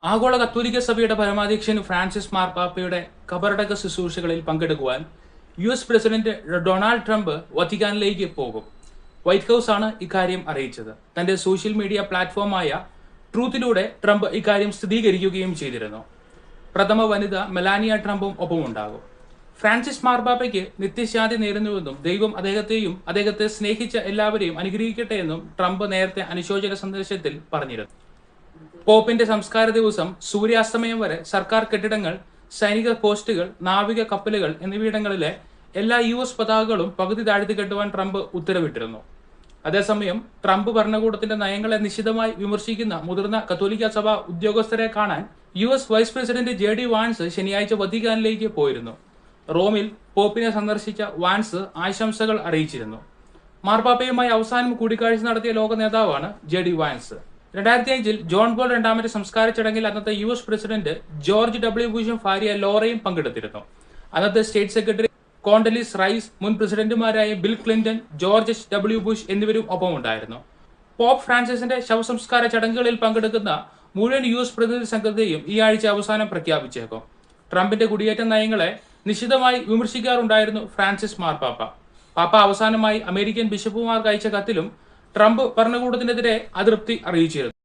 ആഗോള കത്തോലിക്ക സഭയുടെ പരമാധ്യക്ഷൻ ഫ്രാൻസിസ് മാർപ്പാപ്പയുടെ ഖബറടക്ക ശുശ്രൂഷകളിൽ പങ്കെടുക്കുവാൻ US പ്രസിഡന്റ് ഡൊണാൾഡ് ട്രംപ് വത്തിക്കാനിലേക്ക് പോകും. വൈറ്റ് ഹൗസ് ആണ് ഇക്കാര്യം അറിയിച്ചത്. തന്റെ സോഷ്യൽ മീഡിയ പ്ലാറ്റ്ഫോമായ ട്രൂത്തിലൂടെ ട്രംപ് ഇക്കാര്യം സ്ഥിരീകരിക്കുകയും ചെയ്തിരുന്നു. പ്രഥമ വനിത മെലാനിയ ട്രംപും ഒപ്പമുണ്ടാകും. ഫ്രാൻസിസ് മാർപ്പാപ്പയ്ക്ക് നിത്യശാന്തി നേരുന്നുവെന്നും ദൈവം അദ്ദേഹത്തെ സ്നേഹിച്ച എല്ലാവരെയും അനുഗ്രഹിക്കട്ടെ എന്നും ട്രംപ് നേരത്തെ അനുശോചന സന്ദേശത്തിൽ പറഞ്ഞിരുന്നു. പോപ്പിന്റെ സംസ്കാര ദിവസം സൂര്യാസ്തമയം വരെ സർക്കാർ കെട്ടിടങ്ങൾ, സൈനിക പോസ്റ്റുകൾ, നാവിക കപ്പലുകൾ എന്നിവിടങ്ങളിലെ എല്ലാ US പതാകകളും പകുതി താഴ്ത്തി കെട്ടുവാൻ ട്രംപ് ഉത്തരവിട്ടിരുന്നു. അതേസമയം ട്രംപ് ഭരണകൂടത്തിന്റെ നയങ്ങളെ നിശിതമായി വിമർശിക്കുന്ന മുതിർന്ന കത്തോലിക്ക സഭ ഉദ്യോഗസ്ഥരെ കാണാൻ US vice president JD Vance ശനിയാഴ്ച വത്തിക്കാനിലേക്ക് പോയിരുന്നു. റോമിൽ പോപ്പിനെ സന്ദർശിച്ച വാൻസ് ആശംസകൾ അറിയിച്ചിരുന്നു. മാർപ്പാപ്പയുമായി അവസാനം കൂടിക്കാഴ്ച നടത്തിയ ലോക നേതാവാണ് JD വാൻസ്. 2005 ജോൺ പോൾ രണ്ടാമന്റെ സംസ്കാര ചടങ്ങിൽ അന്നത്തെ US പ്രസിഡന്റ് ജോർജ് W ബുഷും ഭാര്യ ലോറയും പങ്കെടുത്തിരുന്നു. അന്നത്തെ സ്റ്റേറ്റ് സെക്രട്ടറി കോണ്ടലിസ് റൈസ്, മുൻ പ്രസിഡന്റുമാരായ Bill Clinton, George W Bush എന്നിവരും ഒപ്പമുണ്ടായിരുന്നു. പോപ്പ് ഫ്രാൻസിസിന്റെ ശവസംസ്കാര ചടങ്ങുകളിൽ പങ്കെടുക്കുന്ന മുഴുവൻ US പ്രതിനിധി സംഘത്തെയും ഈ ആഴ്ച അവസാനം പ്രഖ്യാപിച്ചേക്കും. ട്രംപിന്റെ കുടിയേറ്റ നയങ്ങളെ നിശിതമായി വിമർശിക്കാറുണ്ടായിരുന്നു ഫ്രാൻസിസ് മാർപ്പാപ്പ. പാപ്പ അവസാനമായി അമേരിക്കൻ ബിഷപ്പുമാർക്ക് അയച്ച കത്തിലും ട്രംപ് ഭരണകൂടത്തിനെതിരെ അതൃപ്തി അറിയിച്ചിരുന്നു.